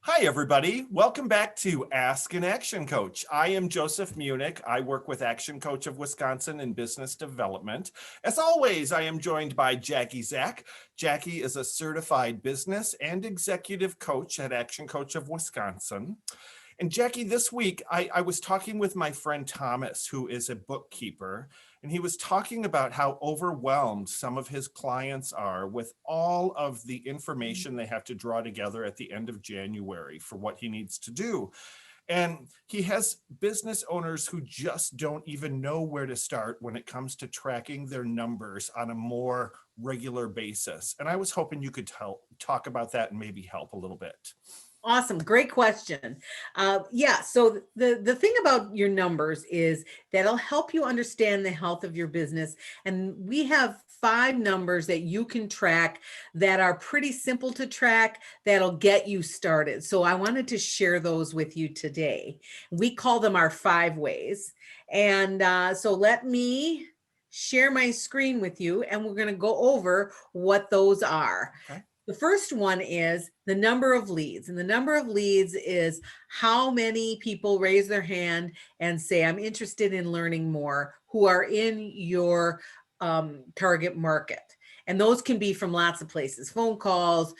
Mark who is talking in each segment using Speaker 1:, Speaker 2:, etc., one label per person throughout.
Speaker 1: Hi, everybody. Welcome back to Ask an Action Coach. I am Joseph Muenich. I work with Action Coach of Wisconsin in business development. As always, I am joined by Jackie Zach. Jackie is a certified business and executive coach at Action Coach of Wisconsin. And Jackie, this week, I was talking with my friend Thomas, who is a bookkeeper, and he was talking about how overwhelmed some of his clients are with all of the information they have to draw together at the end of January for what he needs to do. And he has business owners who just don't even know where to start when it comes to tracking their numbers on a more regular basis. And I was hoping you could talk about that and maybe help a little bit.
Speaker 2: Awesome. Great question. So the thing about your numbers is that'll help you understand the health of your business. And we have 5 numbers that you can track that are pretty simple to track that'll get you started. So I wanted to share those with you today. We call them our 5 ways. And so let me share my screen with you and we're going to go over what those are.
Speaker 1: Okay.
Speaker 2: The first one is the number of leads. And the number of leads is how many people raise their hand and say, I'm interested in learning more, who are in your target market. And those can be from lots of places, phone calls,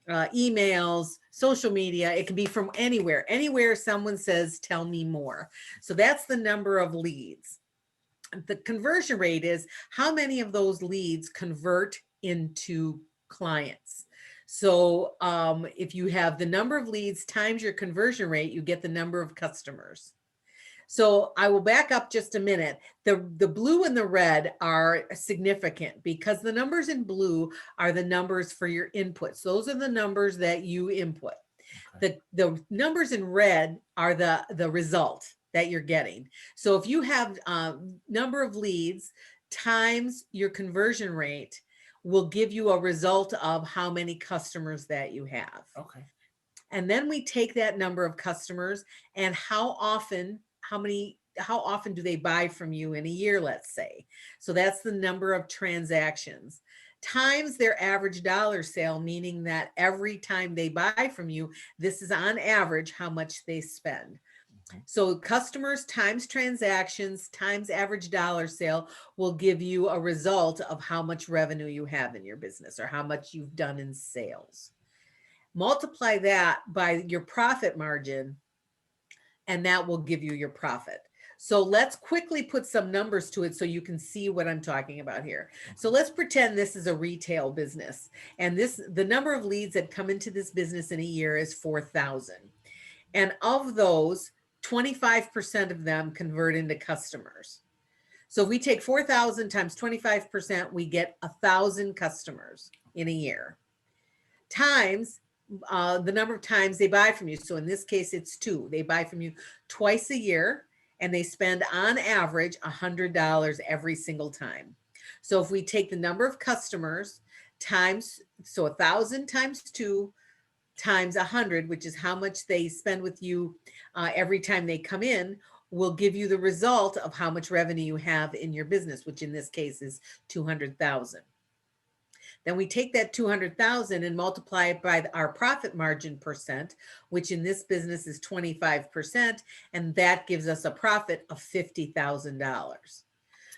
Speaker 2: emails, social media. It can be from anywhere someone says, tell me more. So that's the number of leads. The conversion rate is how many of those leads convert into clients. So if you have the number of leads times your conversion rate, you get the number of customers. So I will back up just a minute. The blue and the red are significant because the numbers in blue are the numbers for your inputs. Those are the numbers that you input. Okay. The numbers in red are the result that you're getting. So if you have number of leads times your conversion rate, will give you a result of how many customers that you have.
Speaker 1: Okay.
Speaker 2: And then we take that number of customers and how often do they buy from you in a year, let's say. So that's the number of transactions times their average dollar sale, meaning that every time they buy from you, this is on average how much they spend. So customers times transactions times average dollar sale will give you a result of how much revenue you have in your business or how much you've done in sales. Multiply that by your profit margin, and that will give you your profit. So let's quickly put some numbers to it so you can see what I'm talking about here. So let's pretend this is a retail business, and the number of leads that come into this business in a year is 4,000. And of those, 25% of them convert into customers. So if we take 4,000 times 25%, we get 1,000 customers in a year times the number of times they buy from you. So in this case, it's 2. They buy from you twice a year and they spend on average $100 every single time. So if we take the number of customers times, so 1,000 times 2 times 100, which is how much they spend with you every time they come in, will give you the result of how much revenue you have in your business, which in this case is 200,000. Then we take that 200,000 and multiply it by our profit margin percent, which in this business is 25%, and that gives us a profit of $50,000.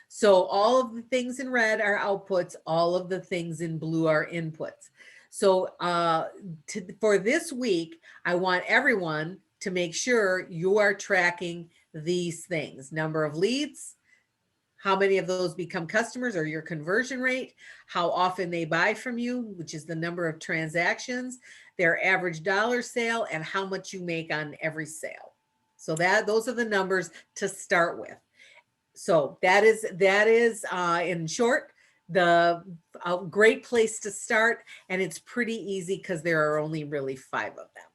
Speaker 2: So all of the things in red are outputs, all of the things in blue are inputs. So for this week, I want everyone to make sure you are tracking these things: number of leads, how many of those become customers or your conversion rate, how often they buy from you, which is the number of transactions, their average dollar sale, and how much you make on every sale. So those are the numbers to start with. So that is in short, a great place to start, and it's pretty easy because there are only really 5 of them.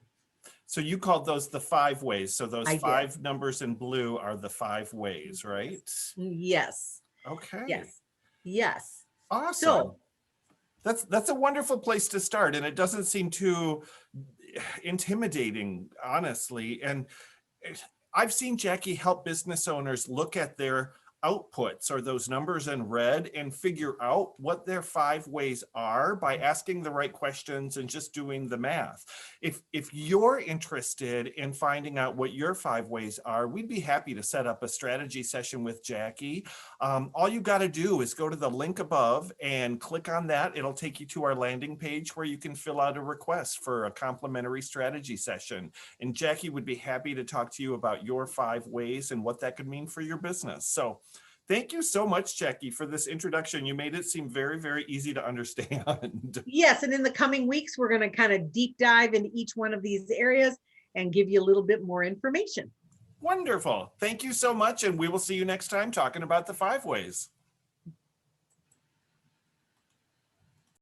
Speaker 1: So you called those the 5 ways. So those 5 numbers in blue are the 5 ways, right?
Speaker 2: Yes.
Speaker 1: Okay.
Speaker 2: Yes.
Speaker 1: Awesome. So that's a wonderful place to start, and it doesn't seem too intimidating, honestly. And I've seen Jackie help business owners look at their outputs or those numbers in red and figure out what their 5 ways are by asking the right questions and just doing the math. If you're interested in finding out what your 5 ways are, we'd be happy to set up a strategy session with Jackie. All you got to do is go to the link above and click on that. It'll take you to our landing page where you can fill out a request for a complimentary strategy session. And Jackie would be happy to talk to you about your 5 ways and what that could mean for your business. So thank you so much, Jackie, for this introduction. You made it seem very, very easy to understand.
Speaker 2: Yes, and in the coming weeks, we're going to kind of deep dive into each one of these areas and give you a little bit more information.
Speaker 1: Wonderful. Thank you so much. And we will see you next time talking about the 5 ways.